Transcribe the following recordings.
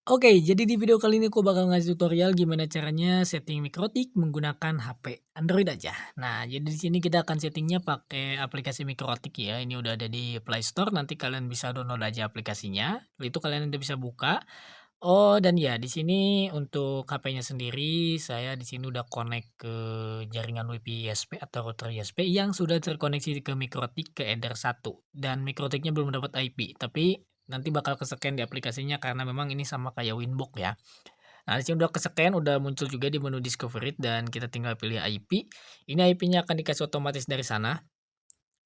Oke, jadi di video kali ini aku bakal ngasih tutorial gimana caranya setting mikrotik menggunakan HP Android aja. Nah, jadi di sini kita akan settingnya pakai aplikasi mikrotik ya. Ini udah ada di Play Store. Nanti kalian bisa download aja aplikasinya. Itu kalian udah bisa buka. Oh, dan ya di sini untuk HP-nya sendiri saya di sini udah connect ke jaringan WiFi ISP atau router ISP yang sudah terkoneksi ke mikrotik ke Ether 1 dan mikrotiknya belum dapat IP, tapi nanti bakal ke-scan di aplikasinya karena memang ini sama kayak Winbox ya. Nah, di sini udah ke-scan, udah muncul juga di menu discovery dan kita tinggal pilih IP. Ini IP-nya akan dikasih otomatis dari sana.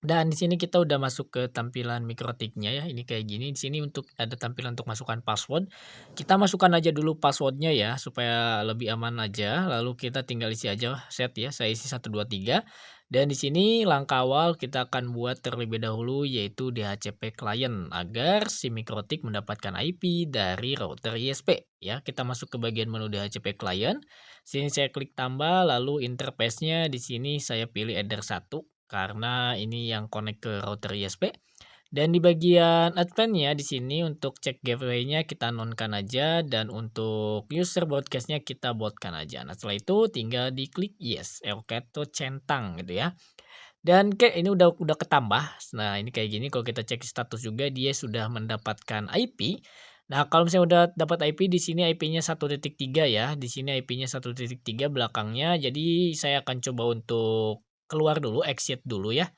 Dan di sini kita udah masuk ke tampilan mikrotiknya ya, ini kayak gini. Di sini untuk ada tampilan untuk masukkan password. Kita masukkan aja dulu passwordnya ya, supaya lebih aman aja. Lalu kita tinggal isi aja set ya, saya isi 123. Dan di sini langkah awal kita akan buat terlebih dahulu yaitu DHCP client agar si mikrotik mendapatkan IP dari router ISP ya. Kita masuk ke bagian menu DHCP client. Sini saya klik tambah lalu interface-nya di sini saya pilih Ether 1 karena ini yang connect ke router ISP. Dan di bagian advance-nya di sini untuk cek gateway-nya kita nonkan aja dan untuk user broadcast-nya kita botkan aja. Nah, setelah itu tinggal diklik yes, oke to centang gitu ya. Dan kayak ini udah ketambah. Nah, ini kayak gini kalau kita cek status juga dia sudah mendapatkan IP. Nah, kalau misalnya udah dapat IP di sini IP-nya 1.3 ya. Di sini IP-nya 1.3 belakangnya. Jadi saya akan coba untuk keluar dulu, exit dulu ya.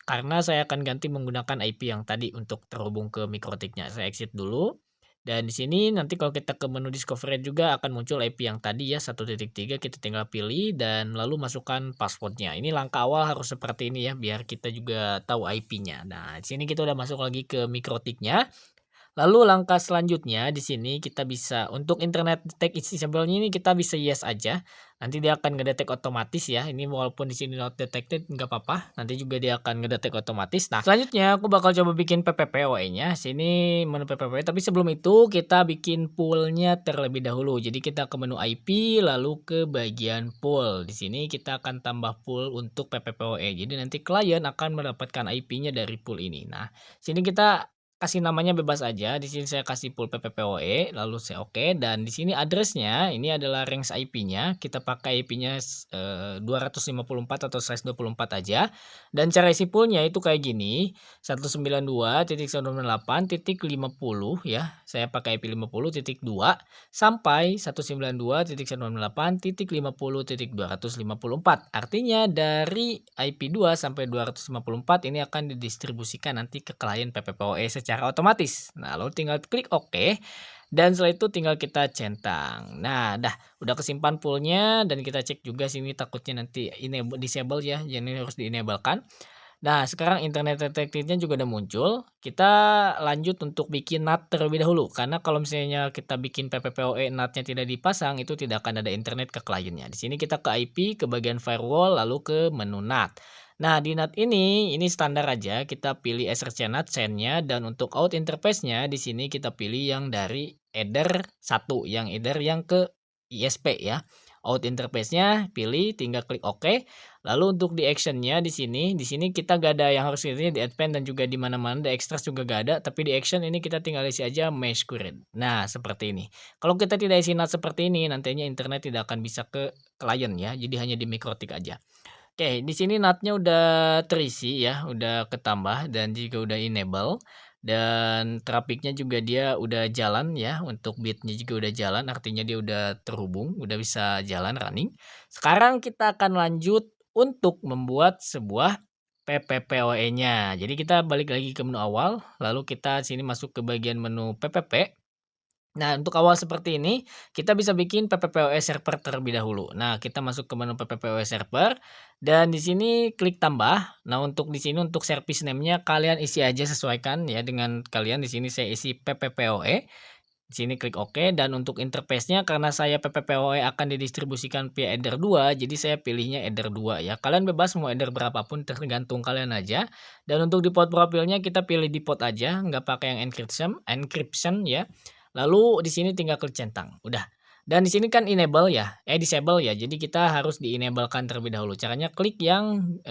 Karena saya akan ganti menggunakan IP yang tadi untuk terhubung ke mikrotiknya. Saya exit dulu. Dan di sini nanti kalau kita ke menu discovery juga akan muncul IP yang tadi ya 1.3 kita tinggal pilih dan lalu masukkan passwordnya. Ini langkah awal harus seperti ini ya biar kita juga tahu IP-nya. Nah, di sini kita udah masuk lagi ke mikrotiknya. Lalu langkah selanjutnya di sini kita bisa untuk internet detect is disable-nya ini kita bisa yes aja. Nanti dia akan ngedetek otomatis ya. Ini walaupun di sini not detected nggak apa-apa. Nanti juga dia akan ngedetek otomatis. Nah, selanjutnya aku bakal coba bikin PPPoE-nya. Sini menu PPPoE. Tapi sebelum itu kita bikin pool-nya terlebih dahulu. Jadi kita ke menu IP lalu ke bagian pool. Di sini kita akan tambah pool untuk PPPoE. Jadi nanti klien akan mendapatkan IP-nya dari pool ini. Nah, sini kita kasih namanya bebas aja, di sini saya kasih full PPPoE, lalu saya oke, dan di sini address-nya ini adalah range IP-nya, kita pakai IP-nya 254 atau 124 aja. Dan cara isi pool-nya itu kayak gini, 192.168.50 ya. Saya pakai IP 50.2 sampai 192.168.50.254. Artinya dari IP 2 sampai 254 ini akan didistribusikan nanti ke klien PPPoE secara otomatis. Nah, lalu tinggal klik OK dan setelah itu tinggal kita centang. Nah, udah kesimpan poolnya dan kita cek juga sini takutnya nanti disable ya, jadi harus di-enable-kan. Nah, sekarang internet detected-nya juga udah muncul. Kita lanjut untuk bikin NAT terlebih dahulu. Karena kalau misalnya kita bikin PPPoE NAT-nya tidak dipasang, itu tidak akan ada internet ke kliennya. Di sini kita ke IP, ke bagian firewall, lalu ke menu NAT. Nah, di NAT ini standar aja. Kita pilih SRC NAT send-nya dan untuk out interface-nya di sini kita pilih yang dari Ether 1, yang Ether yang ke ISP ya. Out interface-nya pilih, tinggal klik OK. Lalu untuk di action-nya di sini kita gak ada yang harus ini di advance dan juga di mana-mana di extras juga gak ada, tapi di action ini kita tinggal isi aja mesh query. Nah, seperti ini. Kalau kita tidak isi NAT seperti ini, nantinya internet tidak akan bisa ke klien ya, jadi hanya di mikrotik aja. Oke, di sini NAT-nya udah terisi ya, udah ketambah dan juga udah enable dan trafficnya juga dia udah jalan ya, untuk bitnya juga udah jalan, artinya dia udah terhubung, udah bisa jalan running. Sekarang kita akan lanjut untuk membuat sebuah PPPoE-nya. Jadi kita balik lagi ke menu awal, lalu kita sini masuk ke bagian menu PPP. Nah, untuk awal seperti ini, kita bisa bikin PPPoE server terlebih dahulu. Nah, kita masuk ke menu PPPoE server dan di sini klik tambah. Nah, untuk di sini untuk service name-nya kalian isi aja sesuaikan ya dengan kalian. Di sini saya isi PPPoE. Di sini klik OK dan untuk interface-nya karena saya PPPoE akan didistribusikan via Ether 2, jadi saya pilihnya Ether 2 ya. Kalian bebas mau Ether berapapun tergantung kalian aja. Dan untuk di port profilnya kita pilih di port aja, nggak pakai yang encryption ya. Lalu di sini tinggal klik centang, udah. Dan di sini kan enable ya, disable ya. Jadi kita harus di-enable-kan terlebih dahulu. Caranya klik yang,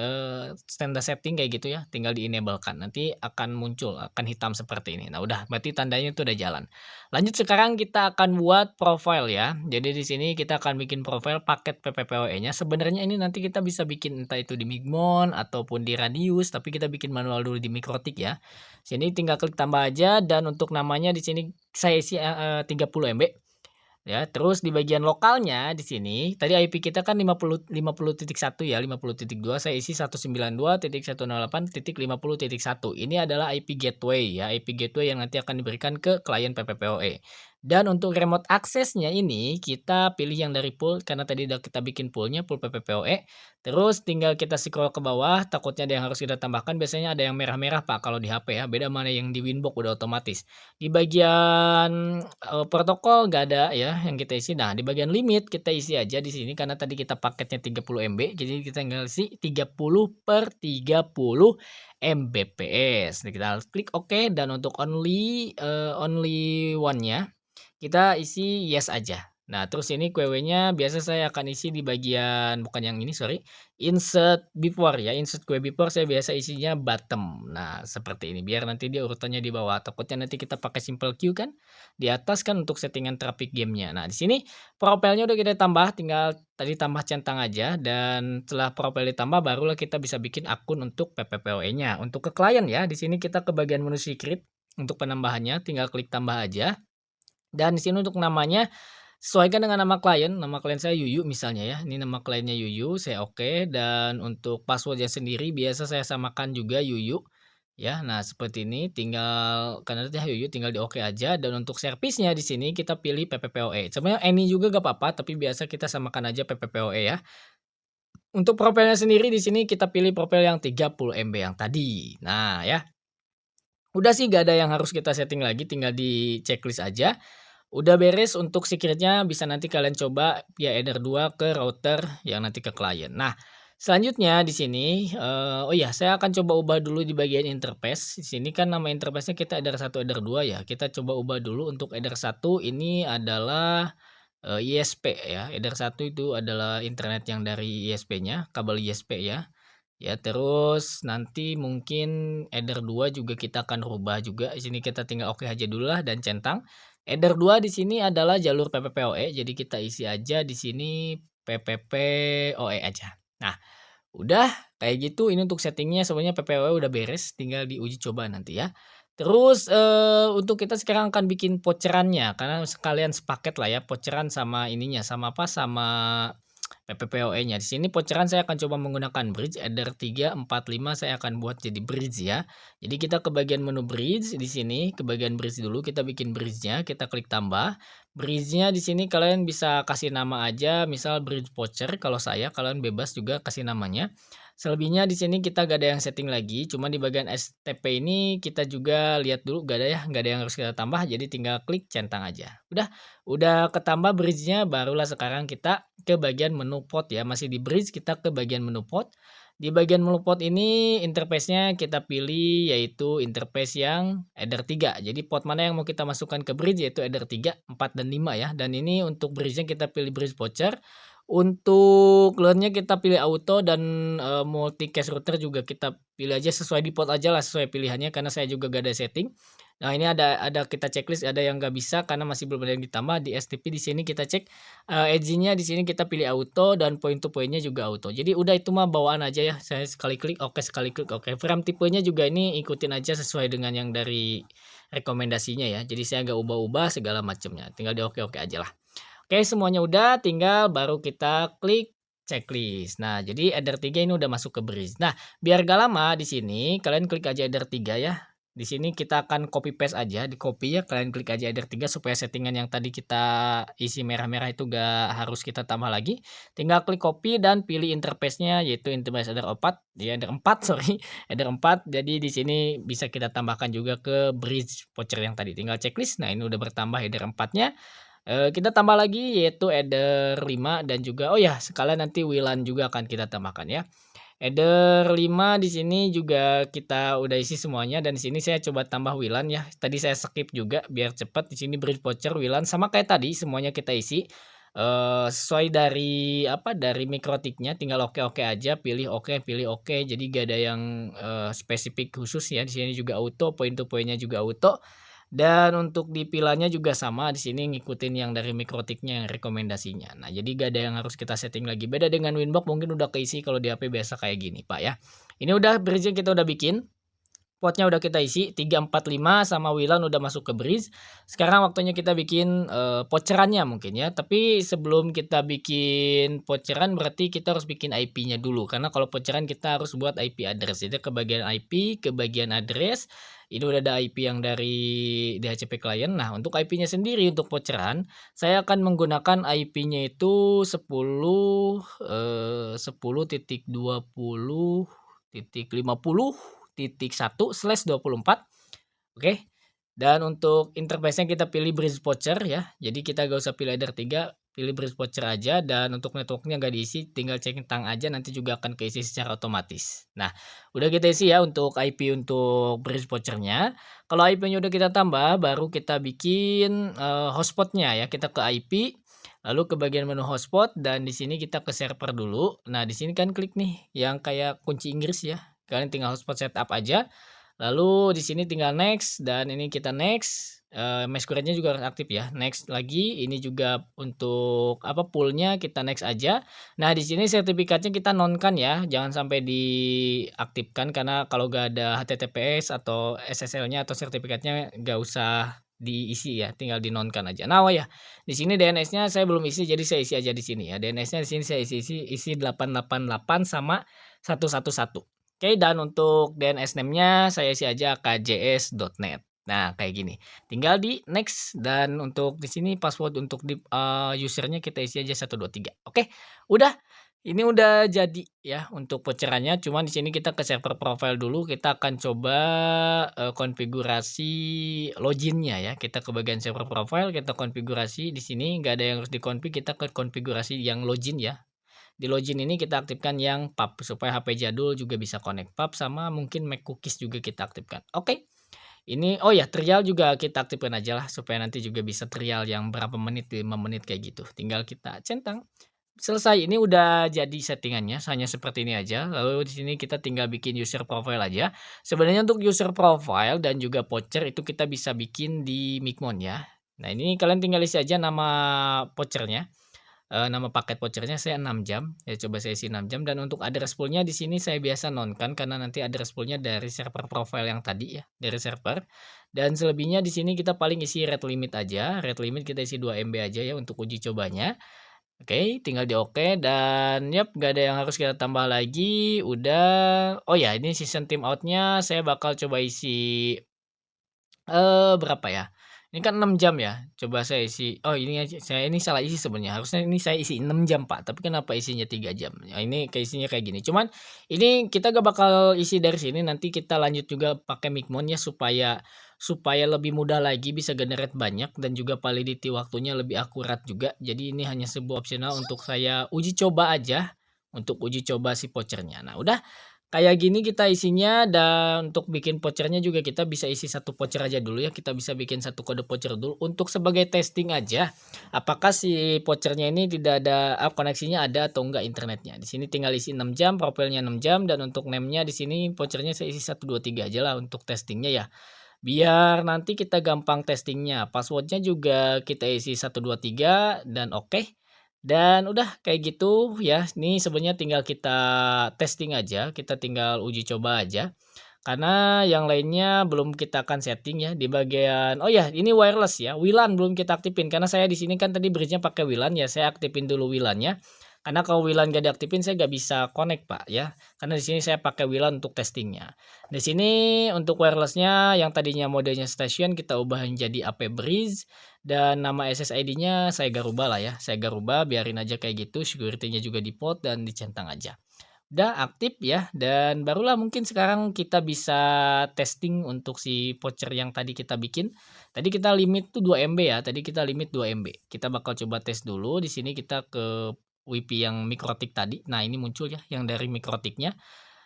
standard setting kayak gitu ya, tinggal di-enable-kan. Nanti akan muncul, akan hitam seperti ini. Nah udah, berarti tandanya itu udah jalan. Lanjut sekarang kita akan buat profile ya. Jadi di sini kita akan bikin profile paket PPPoE-nya. Sebenarnya ini nanti kita bisa bikin entah itu di Migmon ataupun di Radius, tapi kita bikin manual dulu di Mikrotik ya. Sini tinggal klik tambah aja dan untuk namanya di sini saya isi, 30 MB. Ya, terus di bagian lokalnya di sini, tadi IP kita kan 50.1 ya, 50.2 saya isi 192.168.50.1. Ini adalah IP gateway ya, IP gateway yang nanti akan diberikan ke klien PPPoE. Dan untuk remote aksesnya ini kita pilih yang dari pool karena tadi udah kita bikin poolnya, pool PPPoE. Terus tinggal kita scroll ke bawah, takutnya ada yang harus kita tambahkan, biasanya ada yang merah-merah Pak kalau di HP ya, beda mana yang di Winbox udah otomatis. Di bagian, protokol nggak ada ya yang kita isi. Nah, di bagian limit kita isi aja di sini karena tadi kita paketnya 30 MB, jadi kita tinggal isi 30/30 Mbps. Nah, kita klik oke dan untuk only one-nya kita isi yes aja. Nah, terus ini QW-nya biasa saya akan isi di bagian bukan yang ini sorry, insert before ya, insert QW before saya biasa isinya bottom. Nah, seperti ini biar nanti dia urutannya di bawah. Takutnya nanti kita pakai simple queue kan, di atas kan untuk settingan traffic game-nya. Nah, di sini profilnya udah kita tambah, tinggal tadi tambah centang aja dan setelah profil ditambah barulah kita bisa bikin akun untuk PPPoE-nya. Untuk ke klien ya, di sini kita ke bagian menu secret untuk penambahannya tinggal klik tambah aja. Dan di sini untuk namanya, sesuaikan dengan nama klien saya Yuyu misalnya ya, ini nama kliennya Yuyu, saya oke, dan untuk password-nya sendiri biasa saya samakan juga Yuyu, ya. Nah seperti ini, tinggal karena tadi Yuyu tinggal di oke aja, dan untuk servisnya di sini kita pilih PPPoE. Sebenarnya any juga gak apa-apa, tapi biasa kita samakan aja PPPoE ya. Untuk profilnya sendiri di sini kita pilih profil yang 30 MB yang tadi. Nah ya, udah sih gak ada yang harus kita setting lagi, tinggal di checklist aja. Udah beres untuk secret-nya bisa nanti kalian coba via Eder 2 ke router yang nanti ke klien. Nah, selanjutnya di sini, oh iya saya akan coba ubah dulu di bagian interface. Di sini kan nama interface-nya kita Eder 1, Eder 2 ya. Kita coba ubah dulu untuk Eder 1 ini adalah, ISP ya. Eder 1 itu adalah internet yang dari ISP-nya, kabel ISP ya. Ya, terus nanti mungkin Eder 2 juga kita akan rubah juga. Di sini kita tinggal oke aja dulu lah dan centang. Eder 2 di sini adalah jalur PPPoE, jadi kita isi aja di sini PPPoE aja. Nah, udah kayak gitu ini untuk settingnya sebenarnya PPPoE udah beres, tinggal diuji coba nanti ya. Terus, untuk kita sekarang akan bikin voucher-annya karena sekalian sepaket lah ya, voucher-an sama ininya, sama apa, sama PPPoE-nya. Di sini voucher-an saya akan coba menggunakan bridge, Eder 3, 4, 5 saya akan buat jadi bridge ya. Jadi kita ke bagian menu bridge di sini, ke bagian bridge dulu kita bikin bridge-nya, kita klik tambah. Bridge-nya di sini kalian bisa kasih nama aja, misal bridge voucher kalau saya, kalian bebas juga kasih namanya. Selebihnya di sini kita gak ada yang setting lagi, cuma di bagian STP ini kita juga lihat dulu gak ada ya, gak ada yang harus kita tambah, jadi tinggal klik centang aja. Udah ketambah bridge-nya, barulah sekarang kita ke bagian menu port ya, masih di bridge kita ke bagian menu port. Di bagian menu port ini interface-nya kita pilih yaitu interface yang Eder 3. Jadi port mana yang mau kita masukkan ke bridge yaitu Eder 3, 4 dan 5 ya. Dan ini untuk bridge-nya kita pilih bridge voucher. Untuk LAN-nya kita pilih auto dan, multi cache router juga kita pilih aja sesuai default aja lah sesuai pilihannya karena saya juga gak ada setting. Nah ini ada kita checklist ada yang nggak bisa karena masih belum ada yang ditambah di STP di sini kita cek, edging-nya di sini kita pilih auto dan point to point-nya juga auto. Jadi udah itu mah bawaan aja ya, saya sekali klik oke, sekali klik oke. Frame tipenya juga ini ikutin aja sesuai dengan yang dari rekomendasinya ya. Jadi saya nggak ubah-ubah segala macamnya, tinggal di oke-oke aja lah. Oke, semuanya udah, tinggal baru kita klik checklist. Nah, jadi Eder 3 ini udah masuk ke bridge. Nah, biar gak lama di sini kalian klik aja Eder 3 ya. Di sini kita akan copy paste aja, di copy ya, kalian klik aja Eder 3 supaya settingan yang tadi kita isi merah-merah itu gak harus kita tambah lagi. Tinggal klik copy dan pilih interface-nya yaitu interface Eder 4, ya Eder 4 sorry, Eder 4. Jadi di sini bisa kita tambahkan juga ke bridge voucher yang tadi. Tinggal checklist. Nah, ini udah bertambah Eder 4-nya. Kita tambah lagi yaitu Eder 5 dan juga oh ya sekalian nanti WLAN juga akan kita tambahkan ya. Header 5 di sini juga kita udah isi semuanya dan di sini saya coba tambah WLAN ya. Tadi saya skip juga biar cepat. Di sini bridge voucher, WLAN sama kayak tadi semuanya kita isi. Sesuai dari apa, dari mikrotiknya tinggal oke-oke aja, pilih oke, jadi gak ada yang, spesifik khusus ya, di sini juga auto, point to point-nya juga auto, dan untuk di pilanya juga sama, di sini ngikutin yang dari mikrotiknya yang rekomendasinya. Nah, jadi gak ada yang harus kita setting lagi, beda dengan Winbox mungkin udah keisi kalau di HP biasa kayak gini, Pak, ya. Ini udah bridge-nya kita udah bikin. Potnya udah kita isi 3, 4, 5 sama WLAN udah masuk ke bridge. Sekarang waktunya kita bikin, voucher-annya mungkin ya. Tapi sebelum kita bikin voucher-an berarti kita harus bikin IP-nya dulu. Karena kalau voucher-an kita harus buat IP address. Jadi ke bagian IP, ke bagian address, ini udah ada IP yang dari DHCP client. Nah, untuk IP-nya sendiri untuk voucher-an, saya akan menggunakan IP-nya itu 10.10.20.50.1/24. Oke. Dan untuk interface-nya kita pilih bridge voucher ya. Jadi kita gak usah pilih header 3, pilih bridge voucher aja, dan untuk networknya gak diisi, tinggal centang aja nanti juga akan keisi secara otomatis. Nah, udah kita isi ya untuk IP untuk bridge voucher-nya. Kalau IP-nya udah kita tambah, baru kita bikin hotspot-nya ya. Kita ke IP, lalu ke bagian menu hotspot, dan di sini kita ke server dulu. Nah, di sini kan klik nih yang kayak kunci Inggris ya. Kalian tinggal hotspot setup aja. Lalu di sini tinggal next, dan ini kita next, mesh current-nya juga harus aktif ya. Next lagi, ini juga untuk apa, pool-nya kita next aja. Nah, di sini sertifikatnya kita nonkan ya, jangan sampai diaktifkan karena kalau gak ada HTTPS atau SSL-nya atau sertifikatnya gak usah diisi ya, tinggal dinonkan aja. Nah, oh ya, di sini DNS-nya saya belum isi, jadi saya isi aja di sini ya. DNS-nya di sini saya isi 888 sama 111. Oke, dan untuk DNS name-nya saya isi aja kjs.net. Nah, kayak gini. Tinggal di next, dan untuk di sini password untuk di user-nya kita isi aja 123. Oke, udah. Ini udah jadi ya untuk voucher-annya, cuman di sini kita ke server profile dulu, kita akan coba konfigurasi login-nya ya. Kita ke bagian server profile, kita konfigurasi di sini nggak ada yang harus dikonfig, kita ke konfigurasi yang login ya. Di login ini kita aktifkan yang pub supaya HP jadul juga bisa connect pub, sama mungkin Mac cookies juga kita aktifkan. Oke. Ini oh ya, trial juga kita aktifkan aja lah supaya nanti juga bisa trial yang berapa menit, 5 menit kayak gitu. Tinggal kita centang. Selesai, ini udah jadi settingannya, hanya seperti ini aja. Lalu di sini kita tinggal bikin user profile aja. Sebenarnya untuk user profile dan juga voucher itu kita bisa bikin di Micmon ya. Nah, ini kalian tinggal isi aja nama vouchernya. Nama paket vouchernya saya 6 jam, ya coba saya isi 6 jam, dan untuk address pool-nya di sini saya biasa nonkan karena nanti address pool-nya dari server profile yang tadi ya, dari server. Dan selebihnya di sini kita paling isi rate limit aja, rate limit kita isi 2 MB aja ya untuk uji cobanya. Oke, tinggal di oke, dan yap, gak ada yang harus kita tambah lagi, udah. Oh ya, ini season timeout-nya saya bakal coba isi berapa ya? Ini kan 6 jam ya, coba saya isi, oh ini aja saya ini salah isi sebenarnya, harusnya ini saya isi 6 jam, Pak, tapi kenapa isinya 3 jam? Ya ini keisinya kayak gini, cuman ini kita gak bakal isi dari sini, nanti kita lanjut juga pakai Micmon ya, supaya supaya lebih mudah lagi bisa generate banyak dan juga validity waktunya lebih akurat juga. Jadi ini hanya sebuah opsional untuk saya uji coba aja, untuk uji coba si voucher-nya. Nah, udah kayak gini kita isinya, dan untuk bikin voucher-nya juga kita bisa isi satu voucher aja dulu ya, kita bisa bikin satu kode voucher dulu untuk sebagai testing aja, apakah si voucher-nya ini tidak ada koneksinya ada atau enggak internetnya. Di sini tinggal isi 6 jam, profilnya 6 jam, dan untuk name-nya di sini voucher-nya saya isi 123 aja lah untuk testingnya ya. Biar nanti kita gampang testingnya, password-nya juga kita isi 123 dan oke. Dan udah kayak gitu ya, ini sebenarnya tinggal kita testing aja, kita tinggal uji coba aja. Karena yang lainnya belum kita akan setting ya di bagian, oh ya, ini wireless ya, WLAN belum kita aktifin karena saya di sini kan tadi bridge-nya pakai WLAN ya, saya aktifin dulu WLAN-nya. Karena kalau WLAN gak diaktifin saya gak bisa connect, Pak, ya. Karena di sini saya pakai WLAN untuk testingnya. Di sini untuk wireless-nya yang tadinya modenya station kita ubah menjadi AP Bridge, dan nama SSID-nya saya gak rubah lah ya. Saya gak rubah, biarin aja kayak gitu, security-nya juga di-default dan dicentang aja. Udah aktif ya, dan barulah mungkin sekarang kita bisa testing untuk si voucher yang tadi kita bikin. Tadi kita limit tuh 2 MB ya, tadi kita limit 2 MB. Kita bakal coba tes dulu di sini, kita ke WiFi yang mikrotik tadi. Nah, ini muncul ya yang dari mikrotiknya.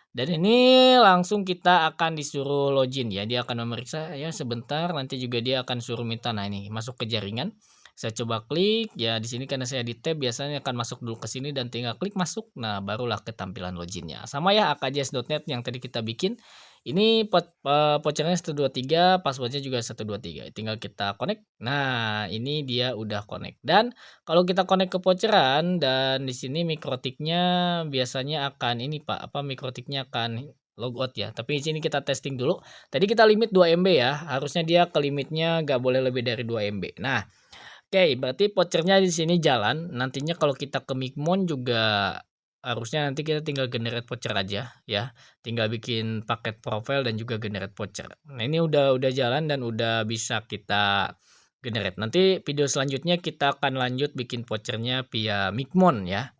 Dan ini langsung kita akan disuruh login ya, dia akan memeriksa ya sebentar, nanti juga dia akan suruh minta, nah ini masuk ke jaringan. Saya coba klik, ya di sini karena saya di tab biasanya akan masuk dulu ke sini dan tinggal klik masuk. Nah, barulah ketampilan loginnya. Sama ya akjs.net yang tadi kita bikin. Ini vouchernya 123, passwordnya juga 123. Tinggal kita connect. Nah, ini dia udah connect. Dan kalau kita connect ke voucheran dan di sini mikrotiknya biasanya akan ini Pak, apa mikrotiknya akan logout ya. Tapi di sini kita testing dulu. Tadi kita limit 2 MB ya. Harusnya dia ke limitnya nggak boleh lebih dari 2 MB. Nah, oke, berarti vouchernya di sini jalan. Nantinya kalau kita ke Micmon juga harusnya nanti kita tinggal generate voucher aja ya. Tinggal bikin paket profile dan juga generate voucher. Nah, ini udah jalan dan udah bisa kita generate. Nanti video selanjutnya kita akan lanjut bikin vouchernya via Micmon ya.